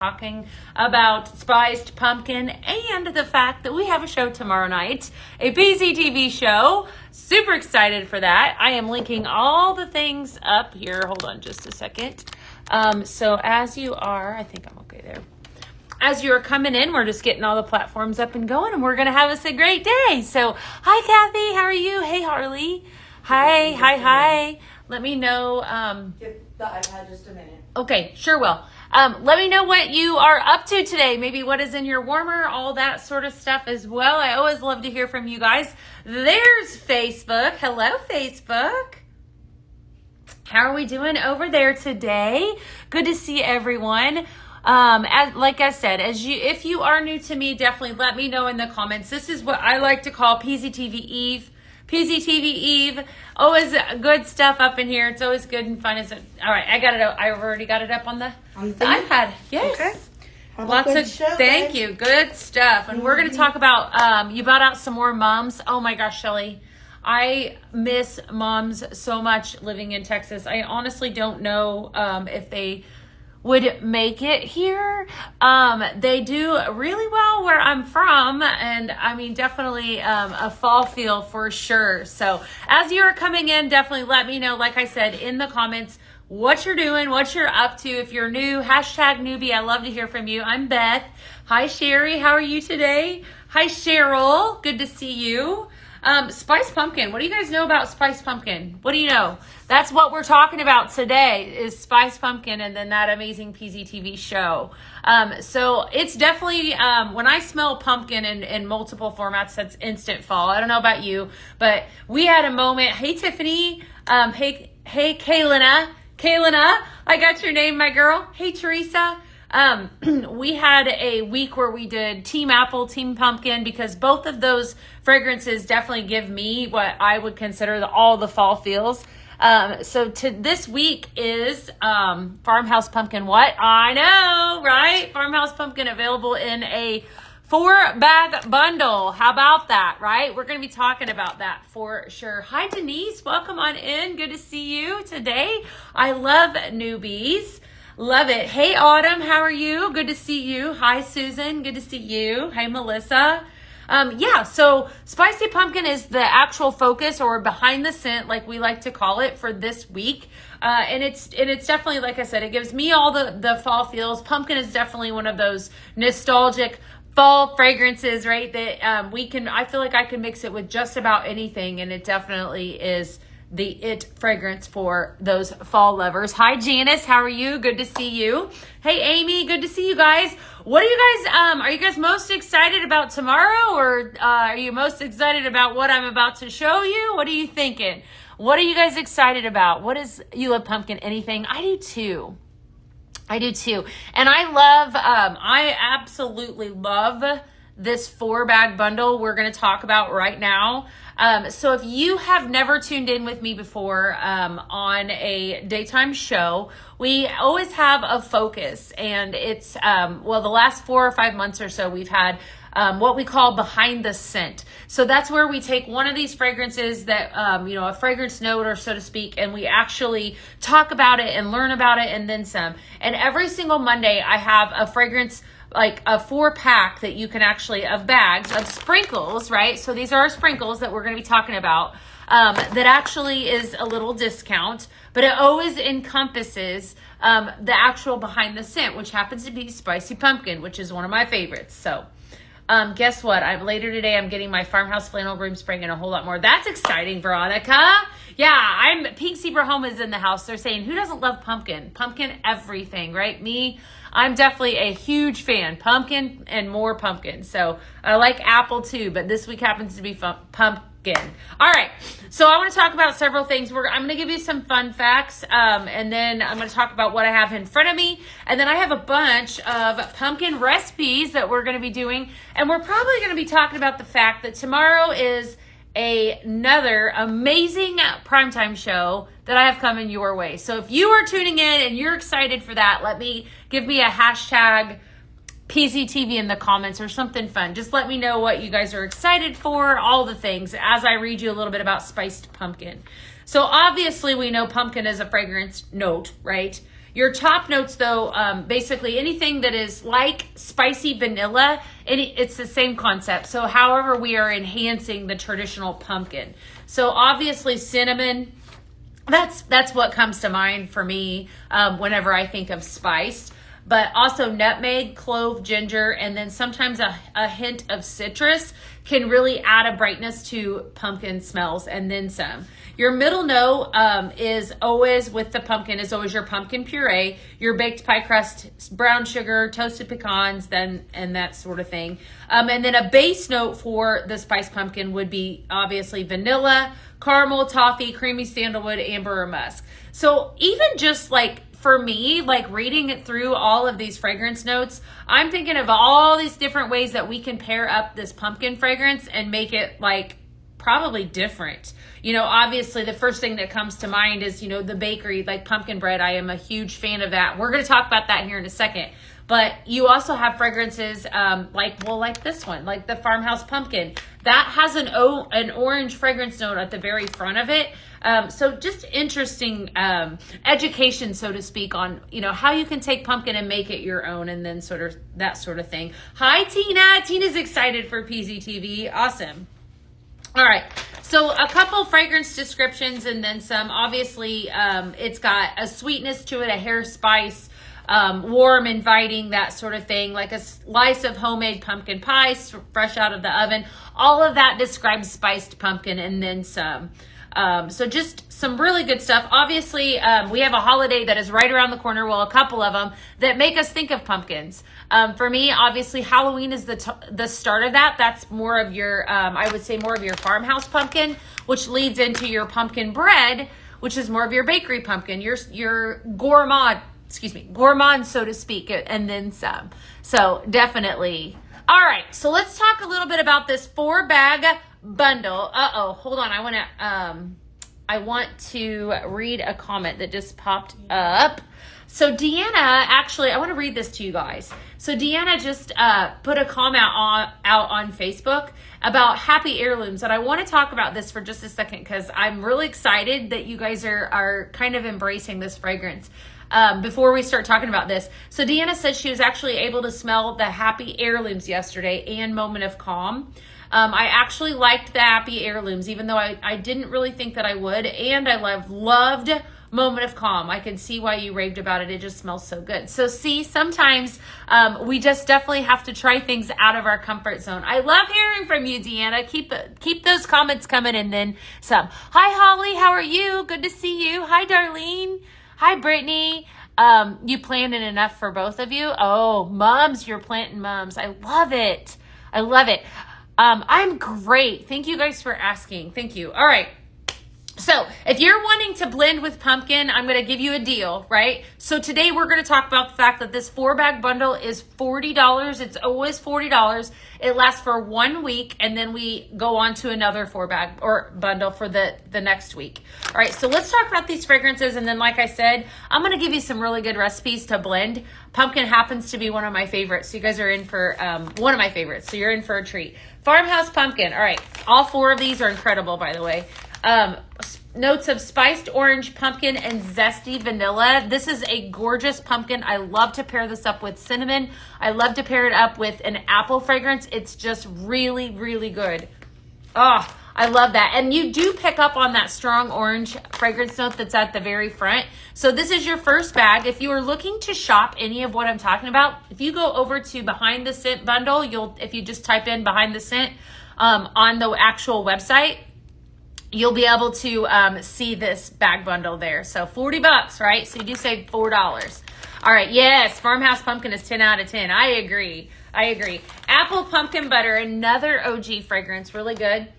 talking about spiced pumpkin and the fact that we have a show tomorrow night, a PZTV show. Super excited for that. I am linking all the things up here. Hold on just a second. So as you are, I think I'm okay there. As you're coming in, we're just getting all the platforms up and going, and we're going to have us a great day. So, hi, Kathy. How are you? Hey, Harley. Hi. Let me know. Get the iPad just a minute. Okay, sure will. Let me know what you are up to today. Maybe what is in your warmer, all that sort of stuff as well. I always love to hear from you guys. There's Facebook. Hello, Facebook. How are we doing over there today? Good to see everyone. Like I said, if you are new to me, definitely let me know in the comments. This is what I like to call PZTV Eve. PZTV Eve, always good stuff up in here. It's always good and fun. All right, I got it. I've already got it up on the iPad. Yes. Okay. Lots of show, thank you. Good stuff. And we're going to talk about. You brought out some more moms. Oh my gosh, Shelly, I miss moms so much living in Texas. I honestly don't know if they would make it here. They do really well where I'm from, and I mean definitely a fall feel for sure. So as you're coming in, definitely let me know, like I said, in the comments what you're doing, what you're up to. If you're new, hashtag newbie. I love to hear from you. I'm Beth. Hi Sherry, how are you today? Hi Cheryl, good to see you. Spiced pumpkin. What do you guys know about spiced pumpkin? What do you know? That's what we're talking about today is spiced pumpkin and then that amazing PZTV show. So it's definitely, when I smell pumpkin in multiple formats, that's instant fall. I don't know about you, but we had a moment. Hey, Tiffany. Hey, Kaylina, I got your name, my girl. Hey, Teresa. We had a week where we did Team Apple, Team Pumpkin, because both of those fragrances definitely give me what I would consider all the fall feels. So this week is Farmhouse Pumpkin. What? I know, right? Farmhouse Pumpkin available in a 4-bag bundle. How about that, right? We're going to be talking about that for sure. Hi, Denise. Welcome on in. Good to see you today. I love newbies. Love it. Hey, Autumn, how are you? Good to see you. Hi, Susan. Good to see you. Hey, Melissa. So spicy pumpkin is the actual focus or behind the scent, like we like to call it, for this week. And it's definitely, like I said, it gives me all the fall feels. Pumpkin is definitely one of those nostalgic fall fragrances, right? That I feel like I can mix it with just about anything, and it definitely is the it fragrance for those fall lovers. Hi, Janice. How are you? Good to see you. Hey, Amy. Good to see you guys. What are you guys most excited about tomorrow, or are you most excited about what I'm about to show you? What are you thinking? What are you guys excited about? You love pumpkin, anything? I do too. And I absolutely love this 4-bag bundle we're going to talk about right now. So if you have never tuned in with me before on a daytime show, we always have a focus, and it's, the last 4 or 5 months or so, we've had what we call behind the scent. So that's where we take one of these fragrances that, a fragrance note, or so to speak, and we actually talk about it and learn about it and then some. And every single Monday I have a fragrance, like a 4-pack that you can actually, of bags of sprinkles, right? So these are our sprinkles that we're going to be talking about, that actually is a little discount, but it always encompasses the actual behind the scent, which happens to be spicy pumpkin, which is one of my favorites. So guess what? Later today, I'm getting my Farmhouse Flannel Room Spray and a whole lot more. That's exciting, Veronica. Yeah, Pink Zebra Home is in the house. They're saying, who doesn't love pumpkin? Pumpkin everything, right? Me, I'm definitely a huge fan. Pumpkin and more pumpkin. So I like apple too, but this week happens to be pumpkin. All right, so I want to talk about several things. I'm going to give you some fun facts, and then I'm going to talk about what I have in front of me, and then I have a bunch of pumpkin recipes that we're going to be doing, and we're probably going to be talking about the fact that tomorrow is another amazing primetime show that I have coming your way. So if you are tuning in and you're excited for that, give me a hashtag PZTV in the comments or something fun. Just let me know what you guys are excited for, all the things, as I read you a little bit about spiced pumpkin. So obviously we know pumpkin is a fragrance note, right? Your top notes, though, basically anything that is like spicy vanilla, it's the same concept. So however, we are enhancing the traditional pumpkin. So obviously cinnamon, that's what comes to mind for me whenever I think of spiced. But also nutmeg, clove, ginger, and then sometimes a hint of citrus can really add a brightness to pumpkin smells, and then some. Your middle note is always with the pumpkin, is always your pumpkin puree, your baked pie crust, brown sugar, toasted pecans, and that sort of thing. And then a base note for the spiced pumpkin would be obviously vanilla, caramel, toffee, creamy sandalwood, amber, or musk. So even just like for me, like reading it through all of these fragrance notes, I'm thinking of all these different ways that we can pair up this pumpkin fragrance and make it like probably different. You know, obviously the first thing that comes to mind is, you know, the bakery, like pumpkin bread. I am a huge fan of that. We're going to talk about that here in a second. But you also have fragrances like this one, like the farmhouse pumpkin. That has an orange fragrance note at the very front of it. So just interesting education, so to speak, on, you know, how you can take pumpkin and make it your own, and then sort of that sort of thing. Hi, Tina. Tina's excited for PZTV. Awesome. All right. So a couple fragrance descriptions and then some. Obviously, it's got a sweetness to it, a hair spice, warm, inviting, that sort of thing, like a slice of homemade pumpkin pie fresh out of the oven. All of that describes spiced pumpkin, and then some. So just some really good stuff. Obviously, we have a holiday that is right around the corner. Well, a couple of them that make us think of pumpkins. For me, obviously, Halloween is the start of that. That's more of your, I would say more of your farmhouse pumpkin, which leads into your pumpkin bread, which is more of your bakery pumpkin, your gourmand, so to speak, and then some. So definitely. All right. So let's talk a little bit about this 4-bag bundle. Hold on. I want to read a comment that just popped up. So Deanna, actually, I want to read this to you guys. So Deanna just put a comment out on Facebook about happy heirlooms, and I want to talk about this for just a second because I'm really excited that you guys are kind of embracing this fragrance. Before we start talking about this, so Deanna said she was actually able to smell the happy heirlooms yesterday and moment of calm. I actually liked the happy heirlooms, even though I didn't really think that I would. And I loved moment of calm. I can see why you raved about it. It just smells so good. So see, sometimes we just definitely have to try things out of our comfort zone. I love hearing from you, Deanna. Keep those comments coming, and then some. Hi, Holly. How are you? Good to see you. Hi, Darlene. Hi, Brittany. You planting enough for both of you? Oh, mums, you're planting mums. I love it. I love it. I'm great. Thank you guys for asking. Thank you. All right. So if you're wanting to blend with pumpkin, I'm going to give you a deal, right? So today we're going to talk about the fact that this 4-bag bundle is $40. It's always $40. It lasts for 1 week, and then we go on to another 4-bag or bundle for the next week. All right, so let's talk about these fragrances, and then like I said, I'm going to give you some really good recipes to blend. Pumpkin happens to be one of my favorites, so you guys are in for one of my favorites, so you're in for a treat. Farmhouse pumpkin. All right, all 4 of these are incredible, by the way. Notes of spiced orange, pumpkin, and zesty vanilla. This is a gorgeous pumpkin. I love to pair this up with cinnamon. I love to pair it up with an apple fragrance. It's just really, really good. Oh, I love that. And you do pick up on that strong orange fragrance note that's at the very front. So this is your first bag. If you are looking to shop any of what I'm talking about, if you go over to Behind the Scent bundle, if you just type in Behind the Scent on the actual website, you'll be able to see this bag bundle there. So $40, right? So you do save $4. All right, yes, Farmhouse Pumpkin is 10 out of 10. I agree. Apple Pumpkin Butter, another OG fragrance, really good.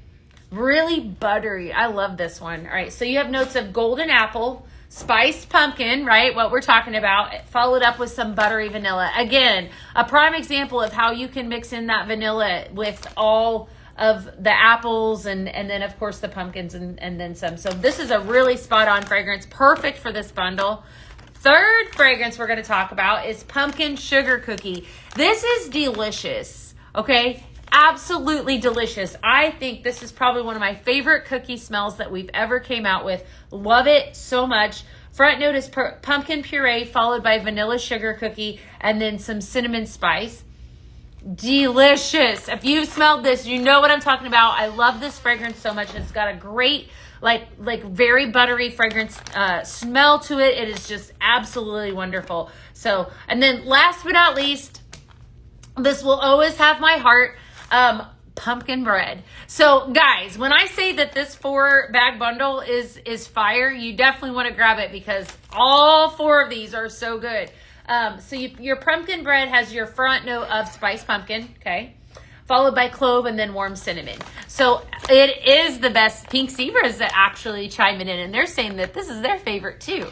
Really buttery. I love this one. All right, so you have notes of golden apple, spiced pumpkin, right? What we're talking about, followed up with some buttery vanilla. Again, a prime example of how you can mix in that vanilla with all of the apples and then of course the pumpkins and then some. So this is a really spot on fragrance, perfect for this bundle. Third fragrance we're going to talk about is pumpkin sugar cookie. This is delicious. Okay, absolutely delicious. I think this is probably one of my favorite cookie smells that we've ever came out with. Love it so much. Front note is pumpkin puree followed by vanilla sugar cookie and then some cinnamon spice. Delicious. If you've smelled this, you know what I'm talking about. I love this fragrance so much. It's got a great, like very buttery fragrance smell to it. It is just absolutely wonderful. So, and then last but not least, this will always have my heart, pumpkin bread. So guys, when I say that this 4-bag bundle is fire, you definitely want to grab it because all 4 of these are so good. So your pumpkin bread has your front note of spiced pumpkin, okay, followed by clove and then warm cinnamon. So it is the best. Pink Zebras that actually chiming in, and they're saying that this is their favorite too.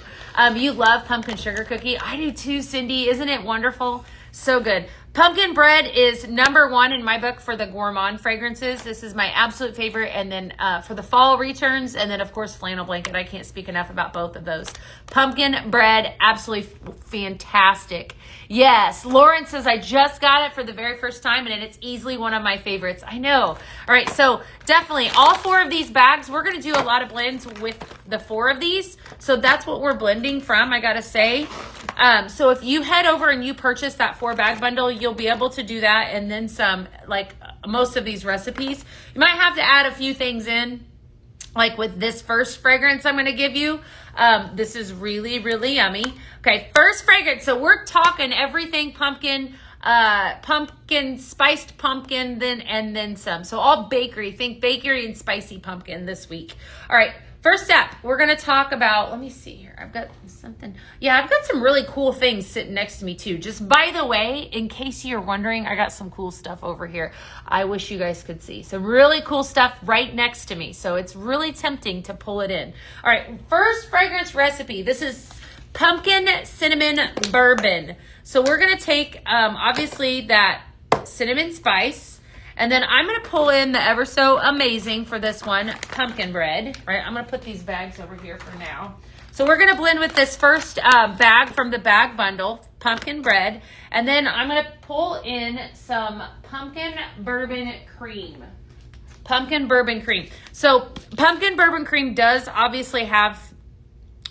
You love pumpkin sugar cookie. I do too, Cindy. Isn't it wonderful? So good. Pumpkin bread is number 1 in my book for the gourmand fragrances. This is my absolute favorite. And then for the fall returns, and then of course flannel blanket. I can't speak enough about both of those. Pumpkin bread, absolutely fantastic. Yes, Lauren says I just got it for the very first time, and it's easily one of my favorites. I know. All right, so definitely all 4 of these bags. We're going to do a lot of blends with the 4 of these. So that's what we're blending from, I got to say. So if you head over and you purchase that 4-bag bundle, you'll be able to do that and then some, like most of these recipes. You might have to add a few things in, like with this first fragrance I'm going to give you. This is really, really yummy. Okay, first fragrance. So we're talking everything pumpkin, spiced pumpkin, and then some. So all bakery. Think bakery and spicy pumpkin this week. All right. First step, we're going to talk about, let me see here. I've got something. Yeah, I've got some really cool things sitting next to me too. Just by the way, in case you're wondering, I got some cool stuff over here. I wish you guys could see. Some really cool stuff right next to me. So it's really tempting to pull it in. All right, first fragrance recipe. This is pumpkin cinnamon bourbon. So we're going to take, obviously, that cinnamon spice. And then I'm going to pull in the ever so amazing for this one, pumpkin bread, right? I'm going to put these bags over here for now. So we're going to blend with this first bag from the bag bundle, pumpkin bread. And then I'm going to pull in some pumpkin bourbon cream. Pumpkin bourbon cream. So pumpkin bourbon cream does obviously have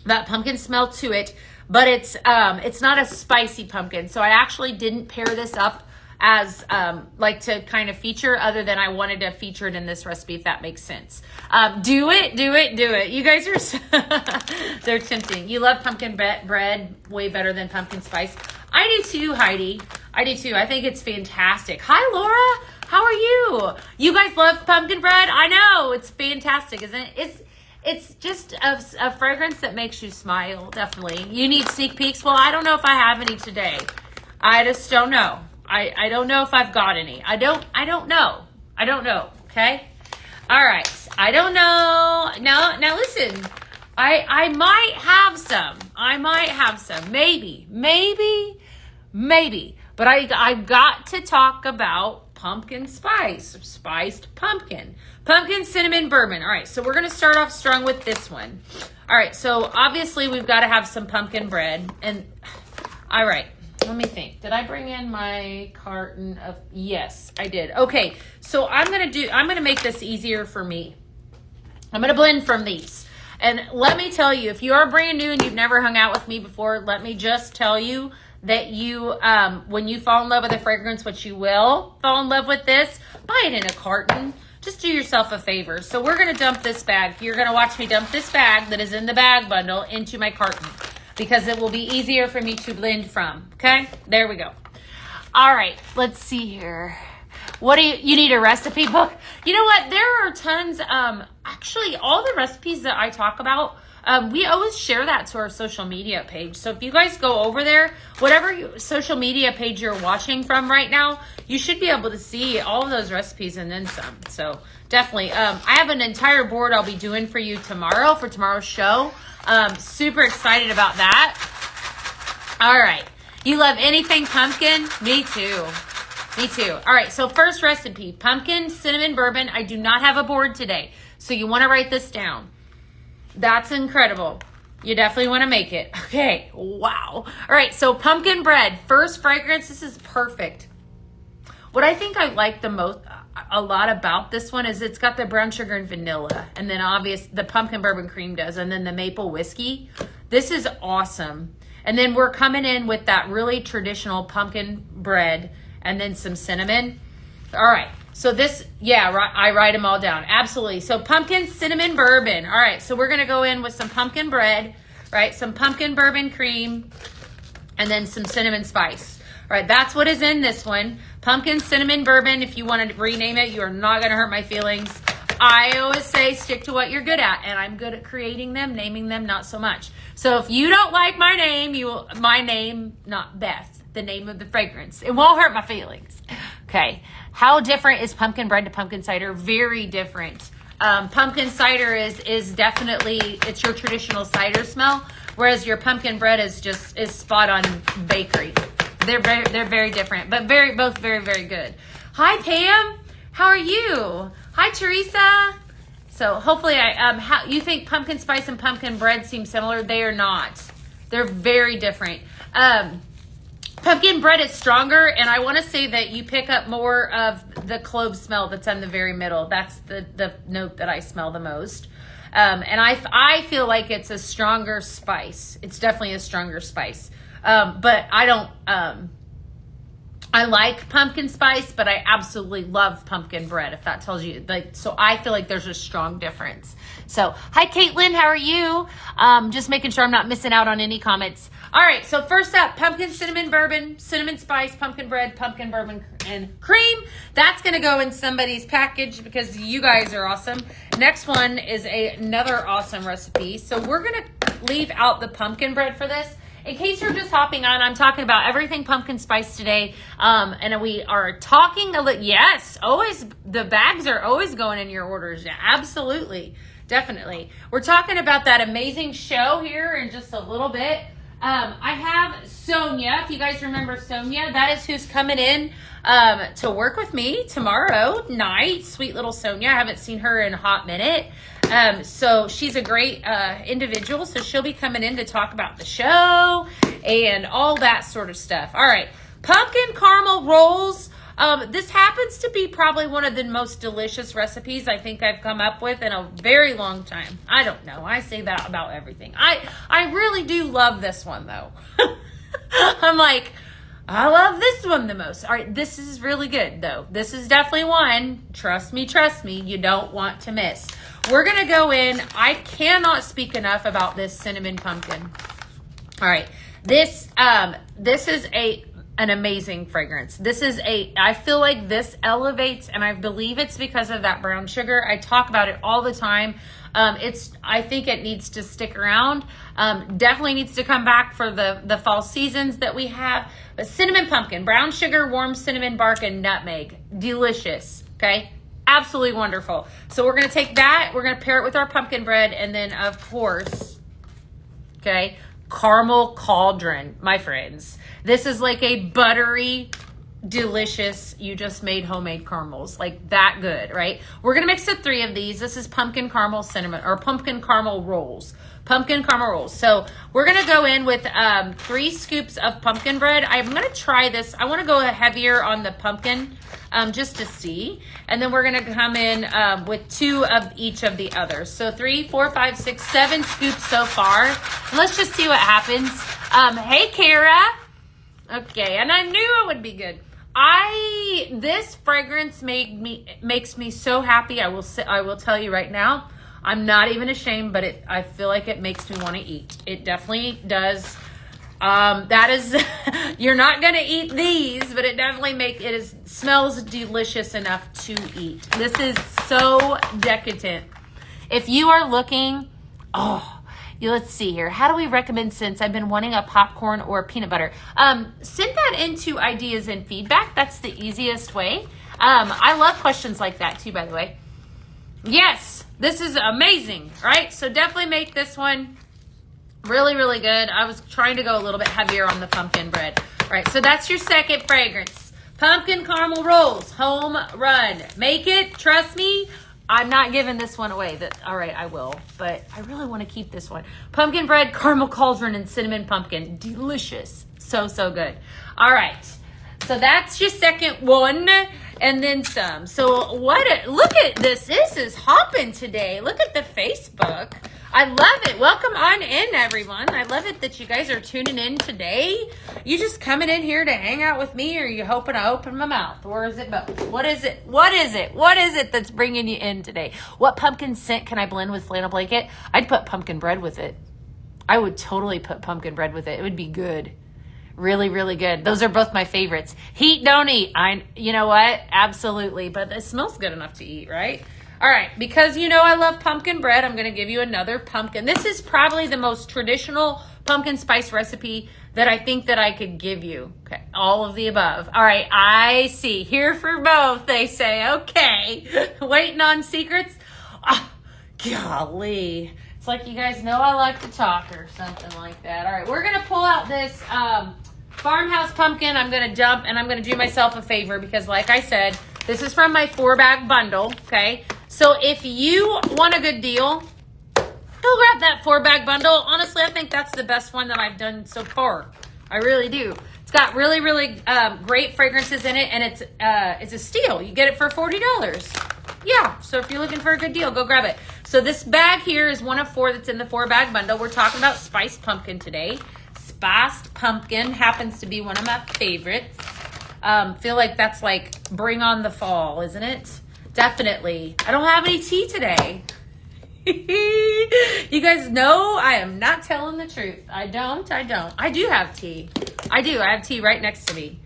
that pumpkin smell to it, but it's not a spicy pumpkin. So I actually didn't pair this up as like to kind of feature, other than I wanted to feature it in this recipe, if that makes sense. Do it. You guys are, they're tempting. You love pumpkin bread way better than pumpkin spice. I do too, Heidi. I do too. I think it's fantastic. Hi, Laura. How are you? You guys love pumpkin bread? I know. It's fantastic, isn't it? It's just a fragrance that makes you smile, definitely. You need sneak peeks? Well, I don't know if I have any today. I just don't know. I don't know if I've got any. I don't know. Okay. All right. I don't know. Now listen, I might have some. Maybe. But I got to talk about pumpkin spice, spiced pumpkin cinnamon bourbon. All right. So we're going to start off strong with this one. All right. So obviously we've got to have some pumpkin bread, and all right. Let me think. Did I bring in my carton of, yes, I did. Okay, so I'm going to make this easier for me. I'm going to blend from these. And let me tell you, if you are brand new and you've never hung out with me before, let me just tell you that you, when you fall in love with a fragrance, which you will fall in love with this, buy it in a carton. Just do yourself a favor. So we're going to dump this bag. You're going to watch me dump this bag that is in the bag bundle into my carton, because it will be easier for me to blend from. Okay, there we go. All right, let's see here. What do you need a recipe book? You know what? There are tons. Actually, all the recipes that I talk about, we always share that to our social media page. So if you guys go over there, whatever social media page you're watching from right now, you should be able to see all of those recipes and then some. So definitely, I have an entire board I'll be doing for you tomorrow for tomorrow's show. Super excited about that. All right. You love anything pumpkin? Me too. All right. So first recipe, pumpkin cinnamon bourbon. I do not have a board today, so you want to write this down. That's incredible. You definitely want to make it. Okay. Wow. All right. So pumpkin bread, first fragrance. This is perfect. What I think I like a lot about this one is it's got the brown sugar and vanilla, and then the pumpkin bourbon cream does, and then the maple whiskey. This is awesome. And then we're coming in with that really traditional pumpkin bread and then some cinnamon. All right. So this, yeah, I write them all down. Absolutely. So pumpkin cinnamon bourbon. All right. So we're going to go in with some pumpkin bread, right? Some pumpkin bourbon cream and then some cinnamon spice. All right. That's what is in this one. Pumpkin cinnamon bourbon. If you want to rename it, you are not going to hurt my feelings. I always say stick to what you're good at, and I'm good at creating them, naming them not so much. So if you don't like my name, not Beth, the name of the fragrance, it won't hurt my feelings. Okay. How different is pumpkin bread to pumpkin cider? Very different. Pumpkin cider is definitely, it's your traditional cider smell, whereas your pumpkin bread is spot on bakery. They're very different, but both very, very good. Hi, Pam. How are you? Hi, Teresa. So hopefully you think pumpkin spice and pumpkin bread seem similar? They are not. They're very different. Pumpkin bread is stronger, and I want to say that you pick up more of the clove smell that's in the very middle. That's the note that I smell the most. And I feel like it's a stronger spice. It's definitely a stronger spice. But I don't... I like pumpkin spice, but I absolutely love pumpkin bread, if that tells you. So I feel like there's a strong difference. So, hi, Caitlin. How are you? Just making sure I'm not missing out on any comments. All right, so first up, pumpkin cinnamon bourbon, cinnamon spice, pumpkin bread, pumpkin bourbon, and cream. That's going to go in somebody's package because you guys are awesome. Next one is another awesome recipe. So we're going to leave out the pumpkin bread for this. In case you're just hopping on, I'm talking about everything pumpkin spice today. And we are talking yes, always, the bags are always going in your orders. Yeah, absolutely. Definitely. We're talking about that amazing show here in just a little bit. I have Sonia. If you guys remember Sonia, that is who's coming in to work with me tomorrow night. Sweet little Sonia. I haven't seen her in a hot minute. So she's a great individual. So she'll be coming in to talk about the show and all that sort of stuff. All right. Pumpkin caramel rolls. This happens to be probably one of the most delicious recipes I think I've come up with in a very long time. I don't know. I say that about everything. I really do love this one though. I'm like, I love this one the most. All right, this is really good though. This is definitely one, trust me, you don't want to miss. We're going to go in. I cannot speak enough about this cinnamon pumpkin. All right, this is an amazing fragrance. I feel like this elevates, and I believe it's because of that brown sugar. I talk about it all the time. I think it needs to stick around. Definitely needs to come back for the fall seasons that we have. But cinnamon pumpkin, brown sugar, warm cinnamon bark, and nutmeg. Delicious, okay? Absolutely wonderful. So we're going to take that. We're going to pair it with our pumpkin bread. And then, of course, okay, caramel cauldron, my friends. This is like a buttery, delicious, you just made homemade caramels. Like that good, right? We're going to mix the 3 of these. This is pumpkin caramel cinnamon, or pumpkin caramel rolls. Pumpkin caramel rolls. So we're going to go in with 3 scoops of pumpkin bread. I'm going to try this. I want to go heavier on the pumpkin just to see. And then we're going to come in with 2 of each of the others. So 3, 4, 5, 6, 7 scoops so far. And let's just see what happens. Hey, Kara. Okay, and I knew it would be good. This fragrance makes me so happy. I will tell you right now. I'm not even ashamed, but I feel like it makes me want to eat. It definitely does. That is, you're not going to eat these, but it definitely smells delicious enough to eat. This is so decadent. If you are looking, let's see here. How do we recommend scents? I've been wanting a popcorn or peanut butter. Send that into ideas and feedback. That's the easiest way. I love questions like that too, by the way. Yes, this is amazing, right? So definitely make this one really, really good. I was trying to go a little bit heavier on the pumpkin bread. All right, so that's your second fragrance. Pumpkin caramel rolls, home run. Make it, trust me. I'm not giving this one away. All right, I will, but I really want to keep this one. Pumpkin bread, caramel cauldron, and cinnamon pumpkin. Delicious. So, so good. All right, so that's your second one, and then some. So look at this. This is hopping today. Look at the Facebook. I love it. Welcome on in, everyone. I love it that you guys are tuning in today. You just coming in here to hang out with me, or you hoping I open my mouth? Or is it both? What is it? What is it? What is it that's bringing you in today? What pumpkin scent can I blend with flannel blanket? I'd put pumpkin bread with it. I would totally put pumpkin bread with it. It would be good. Really, really good. Those are both my favorites. Heat, don't eat. You know what? Absolutely. But it smells good enough to eat, right? All right, because you know I love pumpkin bread, I'm going to give you another pumpkin. This is probably the most traditional pumpkin spice recipe that I think that I could give you. Okay, all of the above. All right, I see. Here for both, they say. Okay, waiting on secrets. Oh, golly. It's like you guys know I like to talk or something like that. All right, we're going to pull out this farmhouse pumpkin. I'm going to jump and I'm going to do myself a favor because like I said, this is from my 4-bag bundle, okay? So if you want a good deal, go grab that 4-bag bundle. Honestly, I think that's the best one that I've done so far. I really do. It's got really, really great fragrances in it, and it's a steal. You get it for $40. Yeah, so if you're looking for a good deal, go grab it. So this bag here is one of 4 that's in the 4-bag bundle. We're talking about spiced pumpkin today. Spiced pumpkin happens to be one of my favorites. Feel like that's like bring on the fall, isn't it? Definitely. I don't have any tea today. You guys know I am not telling the truth. I don't. I do have tea. I do. I have tea right next to me.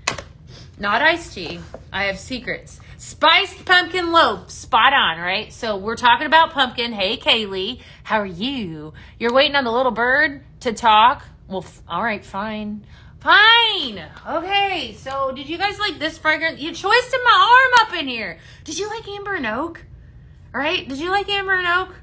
Not iced tea. I have secrets. Spiced pumpkin loaf. Spot on, right? So we're talking about pumpkin. Hey, Kaylee. How are you? You're waiting on the little bird to talk? Well, all right, fine. Fine. Okay, so did you guys like this fragrance? You twisted my arm up in here. Did you like amber and oak? All right, did you like amber and oak?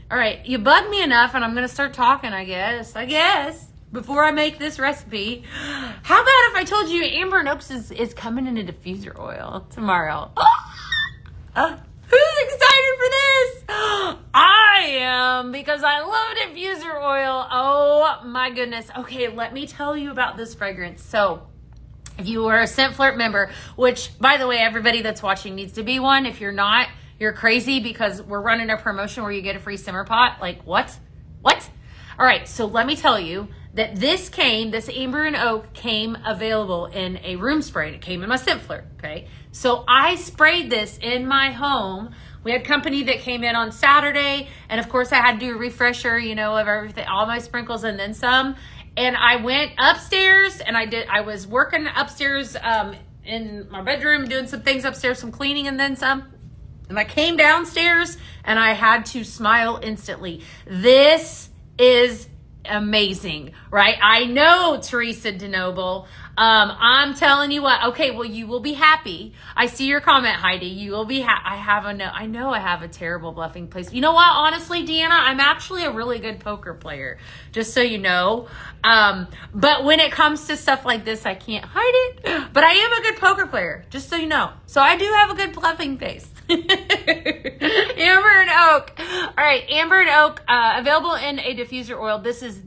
All right, you bugged me enough and I'm going to start talking, I guess, before I make this recipe. How about if I told you amber and oak is coming in a diffuser oil tomorrow? Who's excited for this? I am, because I love diffuser oil. Oh my goodness. Okay, let me tell you about this fragrance. So if you are a Scent Flirt member, which by the way, everybody that's watching needs to be one. If you're not, you're crazy because we're running a promotion where you get a free simmer pot. Like what? All right, so let me tell you that this amber and oak came available in a room spray. And it came in my Scent Flirt, okay? So I sprayed this in my home. We had company that came in on Saturday, and of course I had to do a refresher, of everything, all my sprinkles and then some. And I went upstairs and I was working upstairs in my bedroom, doing some things upstairs, some cleaning and then some. And I came downstairs and I had to smile instantly. This is amazing, right? I know, Teresa DeNoble. I'm telling you what. Okay, well, you will be happy. I see your comment, Heidi. You will be I know I have a terrible bluffing place. You know what? Honestly, Deanna, I'm actually a really good poker player, just so you know. But when it comes to stuff like this, I can't hide it. But I am a good poker player, just so you know. So I do have a good bluffing face. Amber and oak. All right, amber and oak, available in a diffuser oil. This is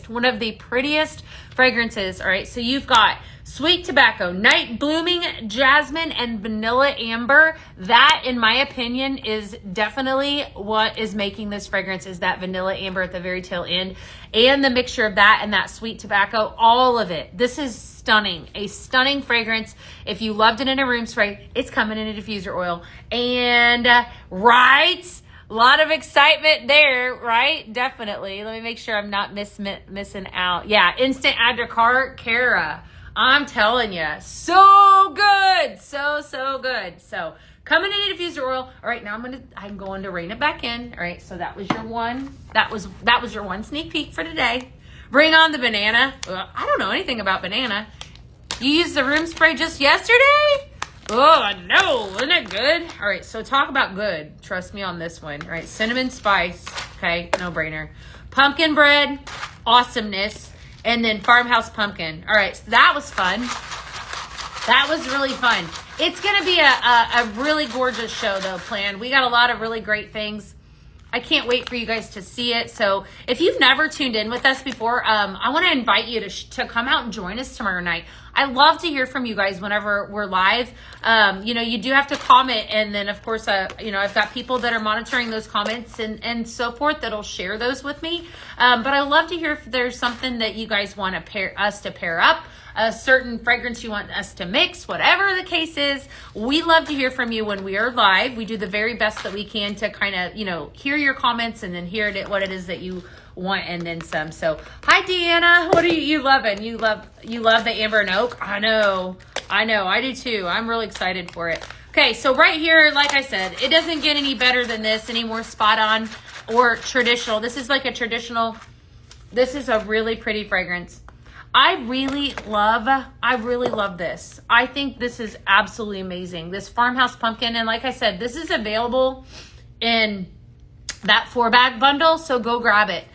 one of the prettiest fragrances. All right, so you've got sweet tobacco, night blooming jasmine, and vanilla amber. That, in my opinion, is definitely what is making this fragrance, is that vanilla amber at the very tail end, and the mixture of that and that sweet tobacco, all of it. This is stunning, a stunning fragrance. If you loved it in a room spray, it's coming in a diffuser oil. And right, a lot of excitement there, right? Definitely. Let me make sure I'm not missing out. Yeah, instant add to cart, Cara. I'm telling you, so good, so good. So coming in a diffuser oil. All right, now I'm going to rein it back in. All right, so that was your one. That was your one sneak peek for today. Bring on the banana. I don't know anything about banana. You used the room spray just yesterday? Oh, no. Isn't it good? All right, so talk about good. Trust me on this one. All right, cinnamon spice. Okay, no brainer. Pumpkin bread. Awesomeness. And then farmhouse pumpkin. All right, so that was fun. That was really fun. It's going to be a really gorgeous show, though, planned. We got a lot of really great things. I can't wait for you guys to see it. So if you've never tuned in with us before, I want to invite you to come out and join us tomorrow night. I love to hear from you guys whenever we're live. You do have to comment. And then, of course, I've got people that are monitoring those comments and so forth that'll share those with me. But I love to hear if there's something that you guys want us to pair up, a certain fragrance you want us to mix, whatever the case is. We love to hear from you when we are live. We do the very best that we can to kind of, hear your comments and then hear what it is that you want and then some. So hi Deanna, what are you loving? You love the amber and oak? I know, I do too. I'm really excited for it. Okay, so right here, like I said, it doesn't get any better than this, any more spot on or traditional. This is like a traditional, this is a really pretty fragrance. I really love this. I think this is absolutely amazing. This Farmhouse Pumpkin, and like I said, this is available in that 4-bag bundle, so go grab it.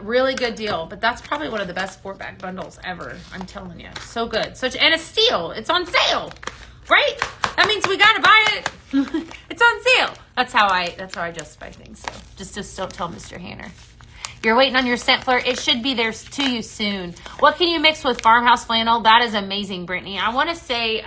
Really good deal, but that's probably one of the best 4-bag bundles ever. I'm telling you, so good. And a steal. It's on sale, right? That means we gotta buy it. It's on sale. That's how I justify things. So just don't tell Mr. Hanner. You're waiting on your scent flirt. It should be there to you soon. What can you mix with Farmhouse Flannel? That is amazing, Brittany. I want to say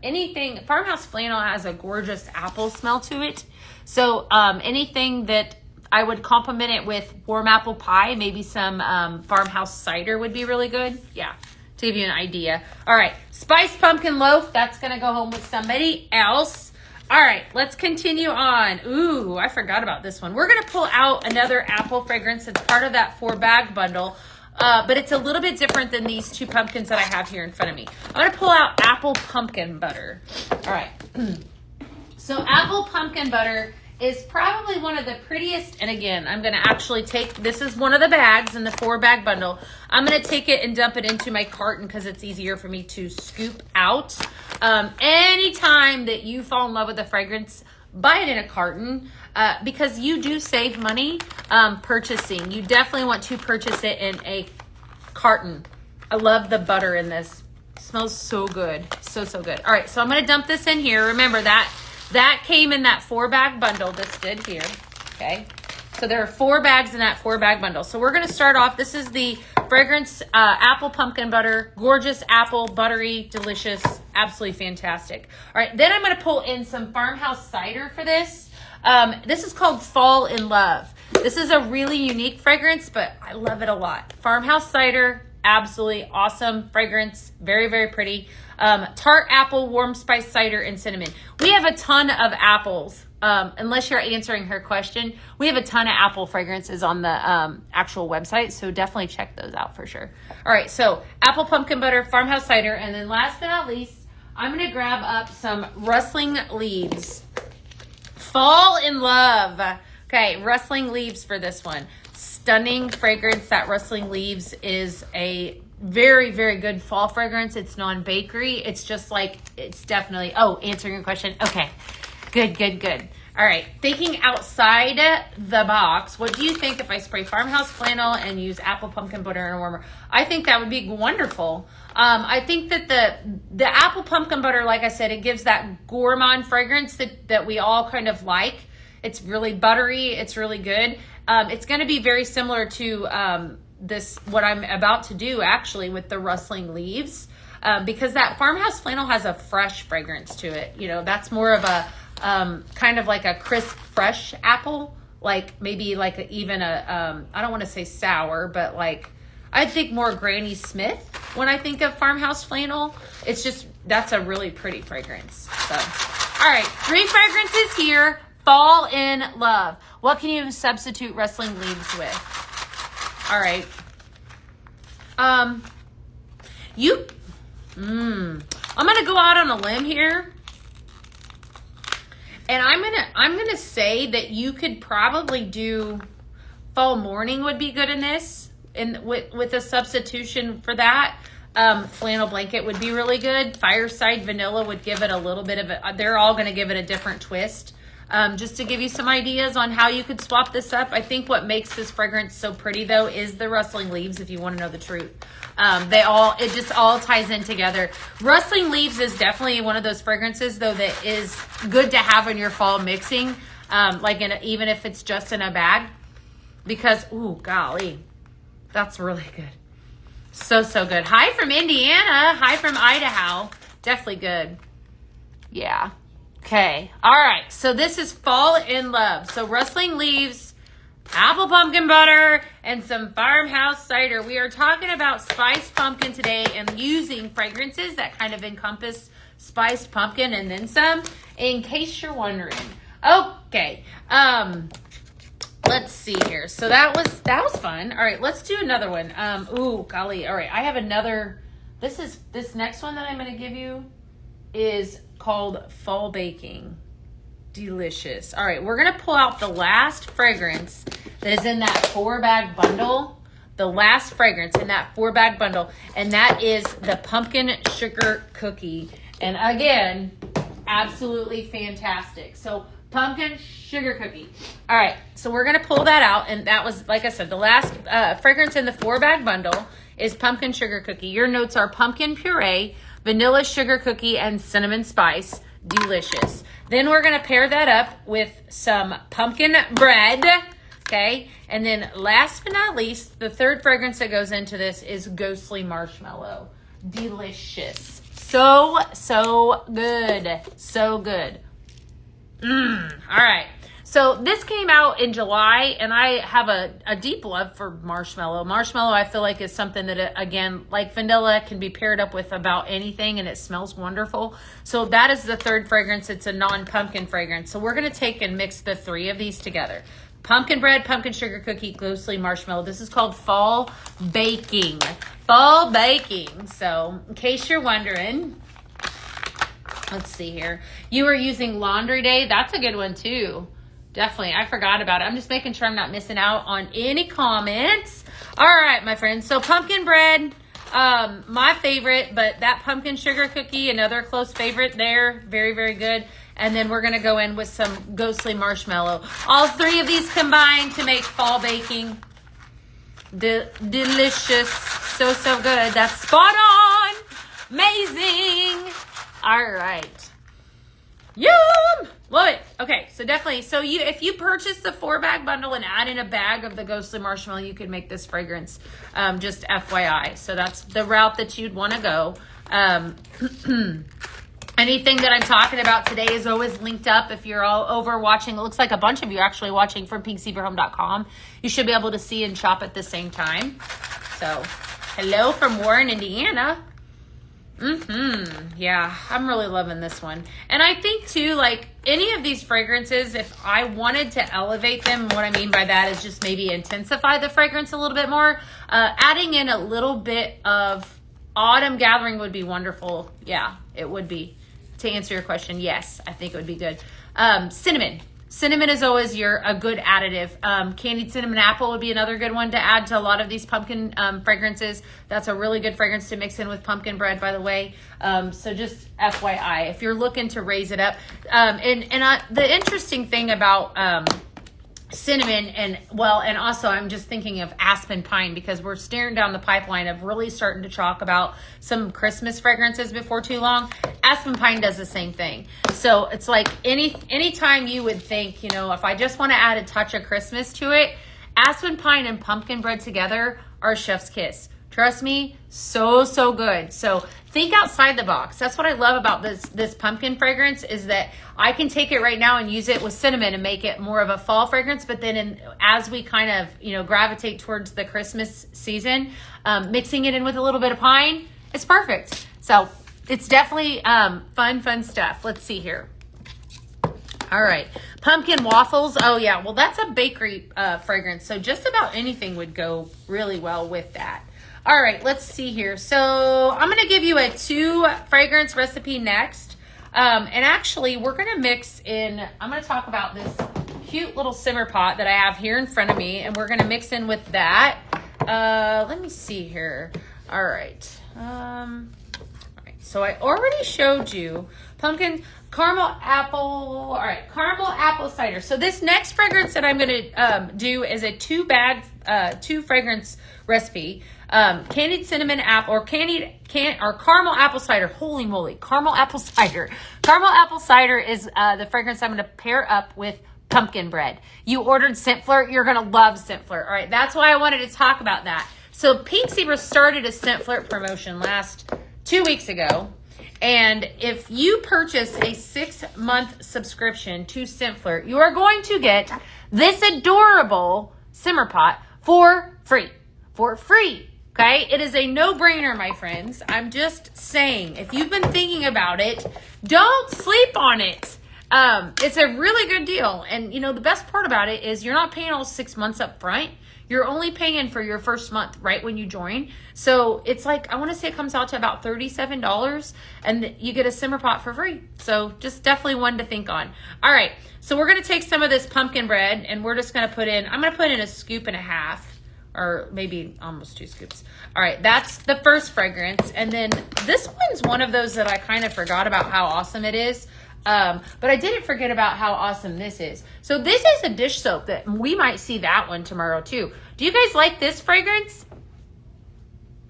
anything. Farmhouse Flannel has a gorgeous apple smell to it. So anything that I would complement it with warm apple pie, maybe some farmhouse cider would be really good. Yeah, to give you an idea. All right, spiced pumpkin loaf. That's going to go home with somebody else. All right, let's continue on. Ooh, I forgot about this one. We're going to pull out another apple fragrance. It's part of that 4-bag bundle, but it's a little bit different than these 2 pumpkins that I have here in front of me. I'm going to pull out apple pumpkin butter. All right. So apple pumpkin butter is probably one of the prettiest. And again, I'm going to actually this is one of the bags in the 4-bag bundle. I'm going to take it and dump it into my carton because it's easier for me to scoop out. Anytime that you fall in love with a fragrance, buy it in a carton because you do save money purchasing. You definitely want to purchase it in a carton. I love the butter in this. It smells so good. So good. All right, so I'm going to dump this in here. Remember that came in that 4-bag bundle. This did here. Okay. So there are 4 bags in that 4-bag bundle. So we're going to start off. This is the fragrance apple pumpkin butter. Gorgeous apple, buttery, delicious, absolutely fantastic. All right. Then I'm going to pull in some farmhouse cider for this. This is called Fall in Love. This is a really unique fragrance, but I love it a lot. Farmhouse cider, absolutely awesome fragrance. Very, very pretty. Tart apple, warm spice cider, and cinnamon. We have a ton of apples. Unless you're answering her question, we have a ton of apple fragrances on the actual website, so definitely check those out for sure. All right, so apple pumpkin butter, farmhouse cider, and then last but not least, I'm going to grab up some rustling leaves. Fall in Love. Okay, rustling leaves for this one. Stunning fragrance. That rustling leaves is a very, very good fall fragrance. It's non-bakery. It's just like, it's definitely, answering your question. Okay, good. All right, thinking outside the box, what do you think if I spray farmhouse flannel and use apple pumpkin butter and a warmer? I think that would be wonderful. I think that the apple pumpkin butter, like I said, it gives that gourmand fragrance that we all kind of like. It's really buttery. It's really good. It's going to be very similar to what I'm about to do actually with the rustling leaves, because that farmhouse flannel has a fresh fragrance to it. That's more of a kind of like a crisp, fresh apple, like maybe like even I don't want to say sour, but like I think more Granny Smith when I think of farmhouse flannel. It's just, that's a really pretty fragrance. So, all right, 3 fragrances here. Fall in Love. What can you substitute rustling leaves with? All right. I'm going to go out on a limb here. And I'm gonna say that you could probably do Fall Morning would be good in this, and with a substitution for that. Flannel Blanket would be really good. Fireside Vanilla would give it a little bit of they're all going to give it a different twist. Just to give you some ideas on how you could swap this up. I think what makes this fragrance so pretty though is the rustling leaves, if you want to know the truth. It just all ties in together. Rustling leaves is definitely one of those fragrances though that is good to have in your fall mixing. Even if it's just in a bag, because, ooh, golly, that's really good. So good. Hi from Indiana. Hi from Idaho. Definitely good. Yeah. Okay. All right. So this is Fall in Love. So rustling leaves, apple pumpkin butter, and some farmhouse cider. We are talking about spiced pumpkin today and using fragrances that kind of encompass spiced pumpkin and then some, in case you're wondering. Okay. Let's see here. So that was fun. All right, let's do another one. Ooh, golly. All right, I have another. This next one that I'm going to give you is called Fall Baking. Delicious. All right, we're going to pull out the last fragrance that is in that 4-bag bundle. The last fragrance in that 4-bag bundle, and that is the pumpkin sugar cookie. And again, absolutely fantastic. So pumpkin sugar cookie. All right, so we're going to pull that out. And that was, like I said, the last fragrance in the 4-bag bundle is pumpkin sugar cookie. Your notes are pumpkin puree, vanilla sugar cookie, and cinnamon spice. Delicious. Then we're going to pair that up with some pumpkin bread. Okay, and then last but not least, the third fragrance that goes into this is ghostly marshmallow. Delicious. So good. So good. All right. So this came out in July, and I have a deep love for marshmallow. Marshmallow, I feel like, is something that, again, like vanilla, can be paired up with about anything, and it smells wonderful. So that is the third fragrance. It's a non-pumpkin fragrance. So we're going to take and mix the 3 of these together. Pumpkin bread, pumpkin sugar cookie, ghostly marshmallow. This is called Fall Baking. Fall Baking. So in case you're wondering, let's see here. You are using Laundry Day. That's a good one too. Definitely. I forgot about it. I'm just making sure I'm not missing out on any comments. All right, my friends. So pumpkin bread, my favorite, but that pumpkin sugar cookie, another close favorite there. Very, very good. And then we're going to go in with some ghostly marshmallow. All 3 of these combined to make fall baking delicious. So good. That's spot on. Amazing. All right. Yum. Love it. Okay, so definitely. So if you purchase the 4-bag bundle and add in a bag of the ghostly marshmallow, you can make this fragrance. Just FYI. So that's the route that you'd want to go. Anything that I'm talking about today is always linked up. If you're all over watching, it looks like a bunch of you are actually watching from pinkzebrahome.com. You should be able to see and shop at the same time. So, hello from Warren, Indiana. Yeah, I'm really loving this one. And I think too, like any of these fragrances, if I wanted to elevate them, what I mean by that is just maybe intensify the fragrance a little bit more. Adding in a little bit of autumn gathering would be wonderful. Yeah, it would be. To answer your question, yes, I think it would be good. Cinnamon. Cinnamon is always a good additive. Candied cinnamon apple would be another good one to add to a lot of these pumpkin fragrances. That's a really good fragrance to mix in with pumpkin bread, by the way. So just FYI, if you're looking to raise it up. The interesting thing about cinnamon and also I'm just thinking of aspen pine, because we're staring down the pipeline of really starting to talk about some Christmas fragrances before too long. Aspen pine does the same thing. So it's like anytime you would think, if I just want to add a touch of Christmas to it, aspen pine and pumpkin bread together are chef's kiss. Trust me, so good. So think outside the box. That's what I love about this pumpkin fragrance, is that I can take it right now and use it with cinnamon and make it more of a fall fragrance. But then as we kind of, gravitate towards the Christmas season, mixing it in with a little bit of pine, it's perfect. So it's definitely fun stuff. Let's see here. All right. Pumpkin waffles. Oh, yeah. Well, that's a bakery fragrance. So just about anything would go really well with that. All right, let's see here. So I'm going to give you a 2 fragrance recipe next. And actually, we're going to mix in, I'm going to talk about this cute little simmer pot that I have here in front of me. And we're going to mix in with that. Let me see here. All right. So I already showed you pumpkin caramel apple. All right, caramel apple cider. So this next fragrance that I'm going to do is a 2 fragrance recipe. Candied cinnamon apple or caramel apple cider. Holy moly, caramel apple cider. Caramel apple cider is the fragrance I'm going to pair up with pumpkin bread. You ordered Scent Flirt, you're going to love Scent Flirt. All right, that's why I wanted to talk about that. So Pink Zebra started a Scent Flirt promotion 2 weeks ago. And if you purchase a 6-month subscription to Scent Flirt, you are going to get this adorable simmer pot for free. For free. Okay? It is a no-brainer, my friends. I'm just saying, if you've been thinking about it, don't sleep on it. It's a really good deal. And, the best part about it is you're not paying all 6 months up front. You're only paying for your first month right when you join. So it's like, I want to say it comes out to about $37 and you get a simmer pot for free. So just definitely one to think on. All right. So we're going to take some of this pumpkin bread and we're just going to I'm going to put in a scoop and a half or maybe almost 2 scoops. All right. That's the first fragrance. And then this one's one of those that I kind of forgot about how awesome it is. But I didn't forget about how awesome this is. So this is a dish soap that we might see that one tomorrow too. Do you guys like this fragrance?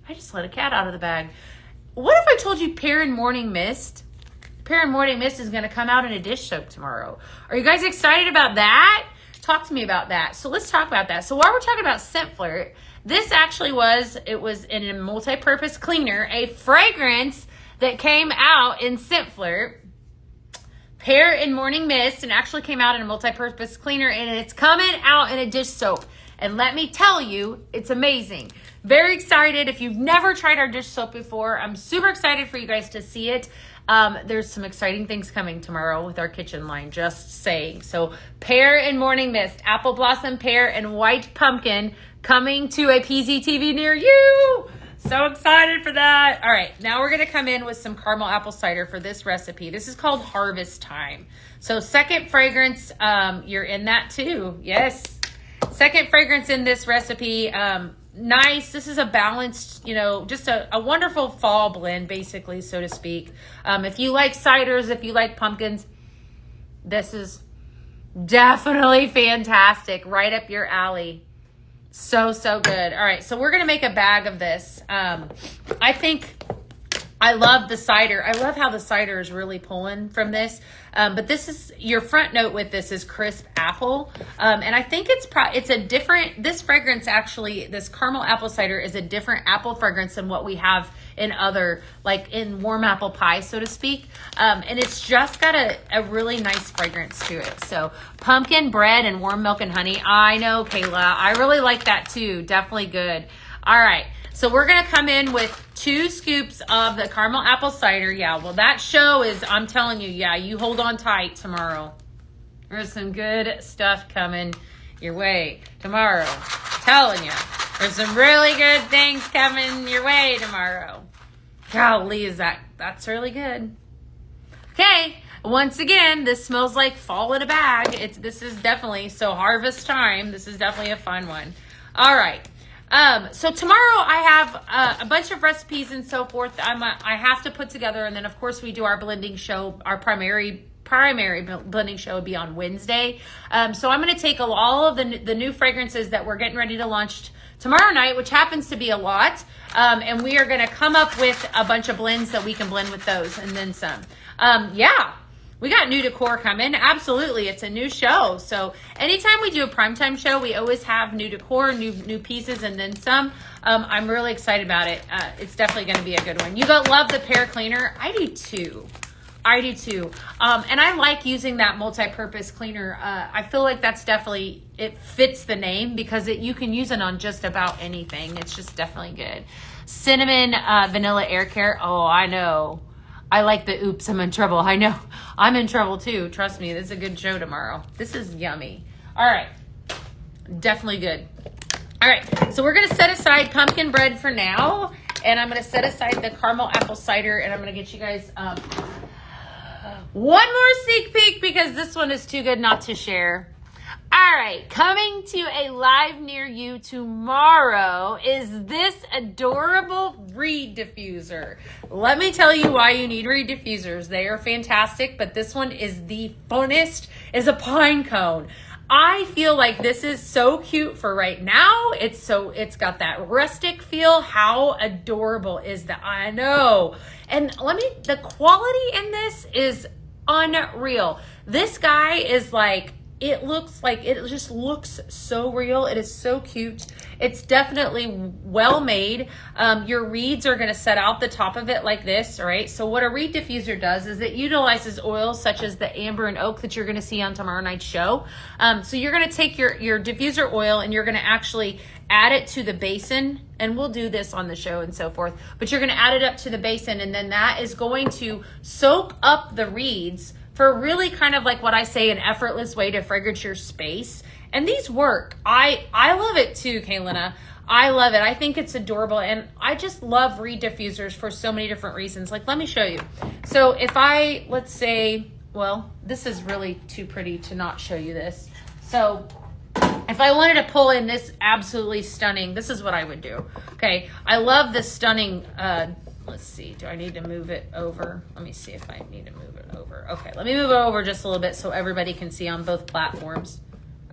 I just let a cat out of the bag. What if I told you Pear and Morning Mist? Pear and Morning Mist is going to come out in a dish soap tomorrow. Are you guys excited about that? Talk to me about that. So let's talk about that. So while we're talking about Scent Flirt, this actually was in a multi-purpose cleaner, a fragrance that came out in Scent Flirt. Pear and Morning Mist, and actually came out in a multi-purpose cleaner, and it's coming out in a dish soap. And let me tell you, it's amazing. Very excited. If you've never tried our dish soap before, I'm super excited for you guys to see it. There's some exciting things coming tomorrow with our kitchen line, just saying. So Pear and Morning Mist, Apple Blossom Pear and White Pumpkin coming to a PZTV near you. So excited for that. All right, now we're going to come in with some caramel apple cider for this recipe. This is called Harvest Time. So second fragrance, you're in that too. Yes. Second fragrance in this recipe. Nice. This is a balanced, just a wonderful fall blend, basically, so to speak. If you like ciders, if you like pumpkins, this is definitely fantastic. Right up your alley. So good. All right, so we're going to make a bag of this. I love the cider. I love how the cider is really pulling from this. But this is, your front note with this is crisp apple. And I think it's a different, this fragrance actually, this caramel apple cider is a different apple fragrance than what we have in other, like in warm apple pie, so to speak. And it's just got a really nice fragrance to it. So pumpkin bread and warm milk and honey. I know, Kayla. I really like that too. Definitely good. All right. So we're going to come in with 2 scoops of the caramel apple cider. Yeah, well, that show is, I'm telling you, yeah, you hold on tight tomorrow. There's some good stuff coming your way tomorrow. Telling you. There's some really good things coming your way tomorrow. Golly, that's really good. Okay, once again, this smells like fall in a bag. This is definitely, so harvest time. This is definitely a fun one. All right. So tomorrow I have a bunch of recipes and so forth I have to put together. And then of course we do our blending show. Our primary blending show would be on Wednesday. So I'm going to take all of the new fragrances that we're getting ready to launch tomorrow night, which happens to be a lot. And we are going to come up with a bunch of blends that we can blend with those and then some. Yeah. We got new decor coming. Absolutely. It's a new show. So anytime we do a primetime show, we always have new decor, new pieces, and then some. I'm really excited about it. It's definitely going to be a good one. You love the pear cleaner. I do too. And I like using that multi-purpose cleaner. I feel like that's definitely, it fits the name because you can use it on just about anything. It's just definitely good. Cinnamon vanilla air care. Oh, I know. I like the oops, I'm in trouble. I know. I'm in trouble too. Trust me, this is a good show tomorrow. This is yummy. All right. Definitely good. All right. So we're going to set aside pumpkin bread for now. And I'm going to set aside the caramel apple cider. And I'm going to get you guys one more sneak peek because this one is too good not to share. All right, coming to a live near you tomorrow is this adorable reed diffuser. Let me tell you why you need reed diffusers. They are fantastic, but this one is the funnest, is a pine cone. I feel like this is so cute for right now. It's got that rustic feel. How adorable is that? I know. And the quality in this is unreal. This guy is like it looks like, it just looks so real. It is so cute. It's definitely well made. Your reeds are going to set out the top of it like this, all right? So what a reed diffuser does is it utilizes oils such as the amber and oak that you're going to see on tomorrow night's show. So you're going to take your diffuser oil and you're going to actually add it to the basin, and we'll do this on the show and so forth, but you're going to add it up to the basin, and then that is going to soak up the reeds for really kind of like what I say, an effortless way to fragrance your space. And these work. I love it too, Kaylina. I love it. I think it's adorable, and I just love reed diffusers for so many different reasons. Like, let me show you. So if I, let's say, well, this is really too pretty to not show you this. So if I wanted to pull in this absolutely stunning, this is what I would do. Okay, I love this stunning, let's see, do I need to move it over? Let me see if I need to move it over. Okay, let me move it over just a little bit so everybody can see on both platforms.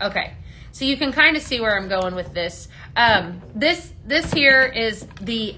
Okay, so you can kind of see where I'm going with this. This here is the,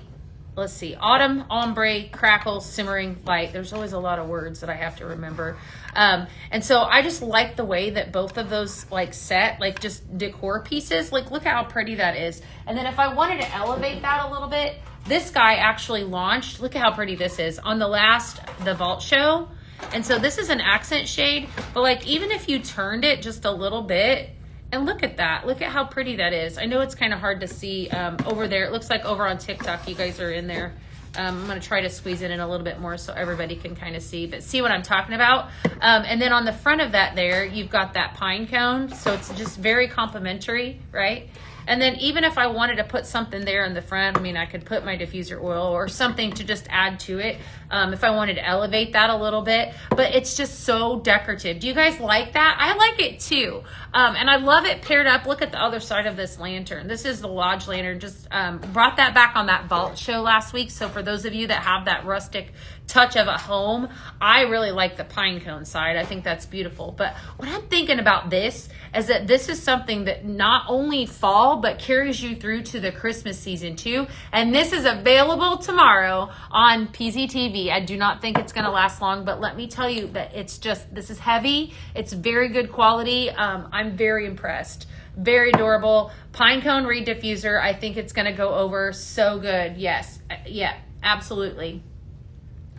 let's see, Autumn Ombre Crackle Simmering Light. There's always a lot of words that I have to remember. And so I just like the way that both of those like set, like just decor pieces, like look how pretty that is. And then if I wanted to elevate that a little bit, this guy actually launched, look at how pretty this is, on the Vault show. And so this is an accent shade, but like even if you turned it just a little bit, and look at that, look at how pretty that is. I know it's kind of hard to see over there. It looks like over on TikTok, you guys are in there. I'm going to try to squeeze it in a little bit more so everybody can kind of see, but see what I'm talking about. And then on the front of that there, you've got that pine cone. So it's just very complimentary, right? And then even if I wanted to put something there in the front, I mean, I could put my diffuser oil or something to just add to it if I wanted to elevate that a little bit. But it's just so decorative. Do you guys like that? I like it too. And I love it paired up. Look at the other side of this lantern. This is the Lodge lantern. Just brought that back on that Vault show last week. So for those of you that have that rustic touch of a home, I really like the pine cone side. I think that's beautiful. But what I'm thinking about this is that this is something that not only fall, but carries you through to the Christmas season too. And this is available tomorrow on PZTV. I do not think it's going to last long, but let me tell you that it's just, this is heavy. It's very good quality. I'm very impressed. Very adorable. Pine cone reed diffuser. I think it's going to go over so good. Yes. Yeah, absolutely.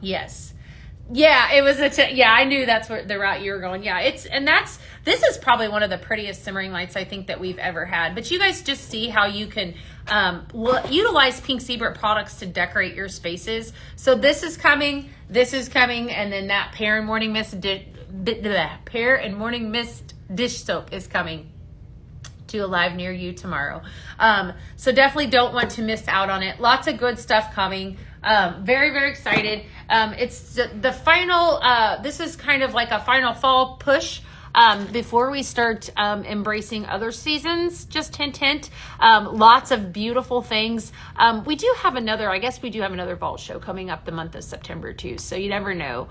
Yes. Yeah, it was yeah, I knew that's where the route you were going. Yeah, this is probably one of the prettiest simmering lights I think that we've ever had. But you guys just see how you can utilize Pink Zebra products to decorate your spaces. So this is coming, and then that Pear and Morning Mist dish soap is coming to a live near you tomorrow. So definitely don't want to miss out on it. Lots of good stuff coming. Very, very excited. It's the final, this is kind of like a final fall push before we start embracing other seasons. Just hint, hint. Lots of beautiful things. We do have another Vault show coming up the month of September too, so you never know.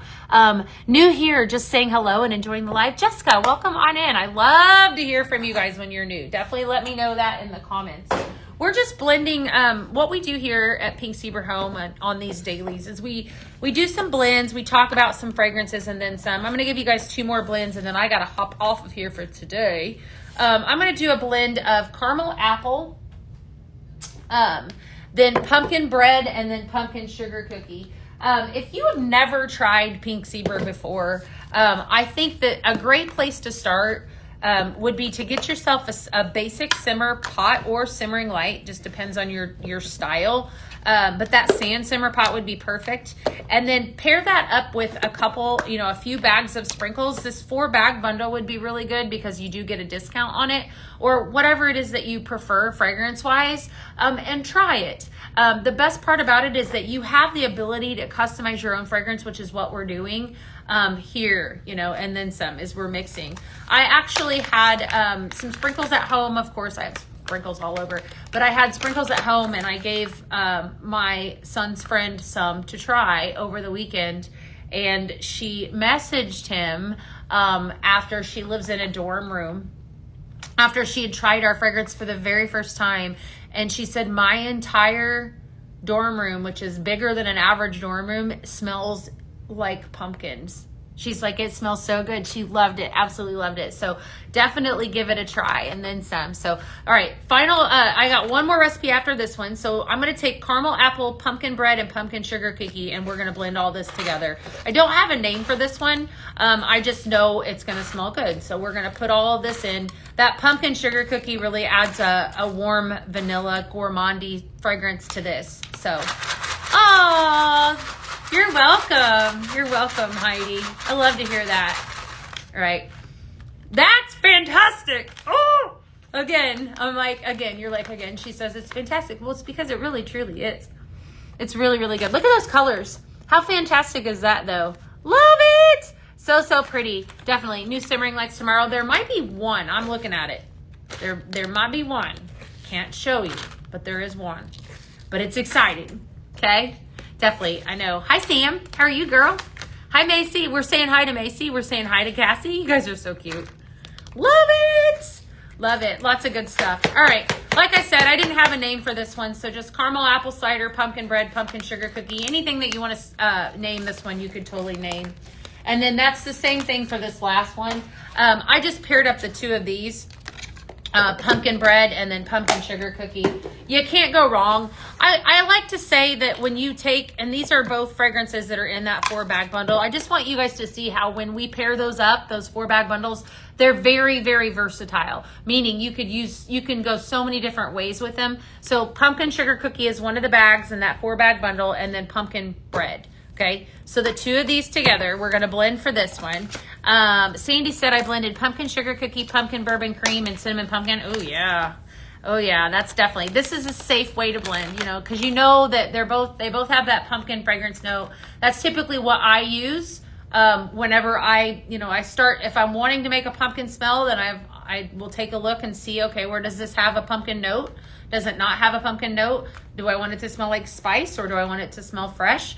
New here, just saying hello and enjoying the live. Jessica, welcome on in. I love to hear from you guys when you're new. Definitely let me know that in the comments. We're just blending, what we do here at Pink Zebra Home on these dailies is we do some blends, we talk about some fragrances and then some. I'm gonna give you guys 2 more blends and then I gotta hop off of here for today. I'm gonna do a blend of caramel apple, then pumpkin bread, and then pumpkin sugar cookie. If you have never tried Pink Zebra before, I think that a great place to start would be to get yourself a basic simmer pot or simmering light, just depends on your style. But that sand simmer pot would be perfect. And then pair that up with a few bags of sprinkles. This 4-bag bundle would be really good because you do get a discount on it, or whatever it is that you prefer fragrance wise, and try it. The best part about it is that you have the ability to customize your own fragrance, which is what we're doing here, and then some as we're mixing. I actually had some sprinkles at home. Of course, I have sprinkles all over, but I had sprinkles at home and I gave my son's friend some to try over the weekend, and she messaged him after she lives in a dorm room, after she had tried our fragrance for the very first time, and she said, my entire dorm room, which is bigger than an average dorm room, smells like pumpkins. She's like, it smells so good. She loved it. Absolutely loved it. So definitely give it a try and then some. So, all right, final, I got one more recipe after this one. So I'm going to take caramel apple, pumpkin bread, and pumpkin sugar cookie, and we're going to blend all this together. I don't have a name for this one. I just know it's going to smell good. So we're going to put all of this in. That pumpkin sugar cookie really adds a warm vanilla gourmandy fragrance to this. So, you're welcome. You're welcome, Heidi. I love to hear that. All right. That's fantastic. Oh, again, I'm like, again, you're like, again, she says it's fantastic. Well, it's because it really, truly is. It's really, really good. Look at those colors. How fantastic is that, though? Love it. So, so pretty. Definitely. New simmering lights tomorrow. There might be one. I'm looking at it. There might be one. Can't show you, but there is one. But it's exciting. Okay? Definitely. I know. Hi, Sam. How are you, girl? Hi, Macy. We're saying hi to Macy. We're saying hi to Cassie. You guys are so cute. Love it. Love it. Lots of good stuff. All right. Like I said, I didn't have a name for this one. So just caramel apple cider, pumpkin bread, pumpkin sugar cookie. Anything that you want to name this one, you could totally name. And then that's the same thing for this last one. I just paired up the two of these. Pumpkin bread and then pumpkin sugar cookie. You can't go wrong. I like to say that when you take, and these are both fragrances that are in that 4-bag bundle. I just want you guys to see how when we pair those up, those 4-bag bundles, they're very, very versatile. Meaning you can go so many different ways with them. So pumpkin sugar cookie is one of the bags in that 4-bag bundle, and then pumpkin bread. Okay, so the two of these together, we're going to blend for this one. Sandy said I blended pumpkin sugar cookie, pumpkin bourbon cream, and cinnamon pumpkin. Oh, yeah. Oh, yeah, that's definitely, this is a safe way to blend, you know, because you know that they both have that pumpkin fragrance note. That's typically what I use whenever I start, if I'm wanting to make a pumpkin smell, then I will take a look and see, okay, where does this have a pumpkin note? Does it not have a pumpkin note? Do I want it to smell like spice or do I want it to smell fresh?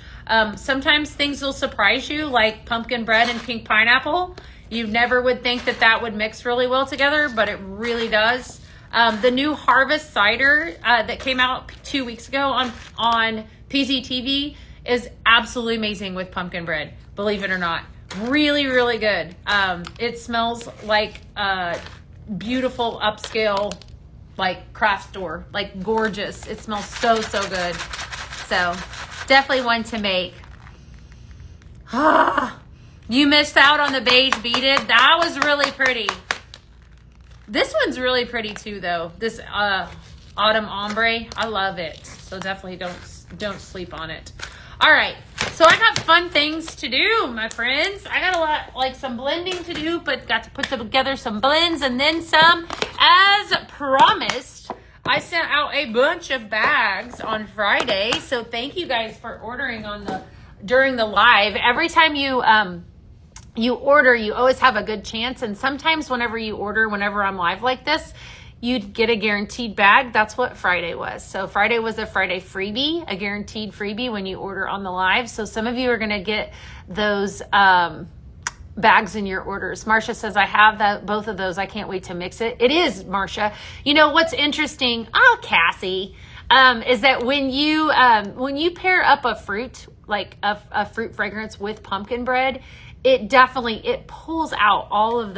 Sometimes things will surprise you, like pumpkin bread and pink pineapple. You never would think that that would mix really well together, but it really does. The new Harvest cider that came out 2 weeks ago on PZTV is absolutely amazing with pumpkin bread, believe it or not. Really, really good. It smells like beautiful upscale, like craft store, like gorgeous. It smells so, so good. So definitely one to make. You missed out on the beige beaded. That was really pretty. This one's really pretty too, though. This autumn ombre, I love it. So definitely don't sleep on it. All right, so I got fun things to do, my friends. I got a lot, like some blending to do, but got to put together some blends and then some. As promised, I sent out a bunch of bags on Friday. So thank you guys for ordering during the live. Every time you order, you always have a good chance. And sometimes whenever I'm live like this, you'd get a guaranteed bag. That's what Friday was. So Friday was a Friday freebie, a guaranteed freebie when you order on the live. So some of you are going to get those bags in your orders. Marcia says, I have both of those. I can't wait to mix it. It is, Marcia. You know, what's interesting, Cassie, is that when you pair up a fruit, like a fruit fragrance with pumpkin bread, it pulls out all of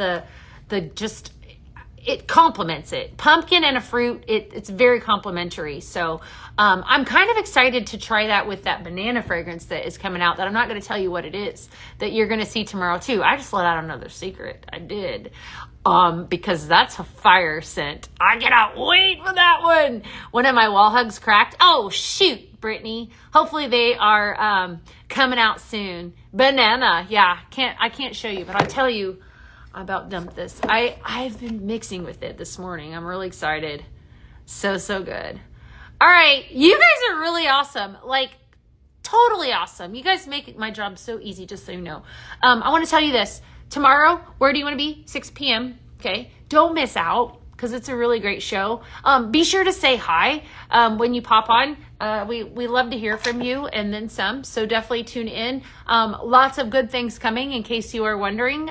it complements it. Pumpkin and a fruit, it's very complimentary. So I'm kind of excited to try that with that banana fragrance that is coming out that I'm not going to tell you what it is, that you're going to see tomorrow too. I just let out another secret. I did. Because that's a fire scent. I cannot wait for that one. One of my wall hugs cracked. Oh, shoot, Brittany. Hopefully they are coming out soon. Banana. Yeah, I can't show you, but I'll tell you. I about dumped this. I've been mixing with it this morning. I'm really excited. So good. All right. You guys are really awesome. Like, totally awesome. You guys make my job so easy, just so you know. I want to tell you this. Tomorrow, where do you want to be? 6 p.m. Okay. Don't miss out because it's a really great show. Be sure to say hi when you pop on. We love to hear from you and then some. So definitely tune in. Lots of good things coming in case you are wondering.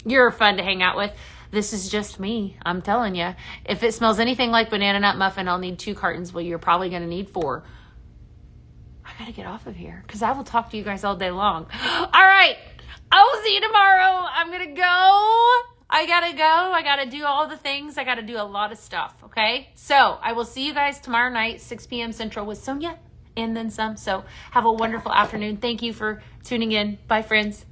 You're fun to hang out with. This is just me. I'm telling you. If it smells anything like banana nut muffin, I'll need 2 cartons. Well, you're probably going to need 4. I got to get off of here because I will talk to you guys all day long. All right. I will see you tomorrow. I'm going to go. I gotta do all the things. I gotta do a lot of stuff, okay? So I will see you guys tomorrow night, 6 p.m. Central with Sonia and then some. So have a wonderful afternoon. Thank you for tuning in. Bye, friends.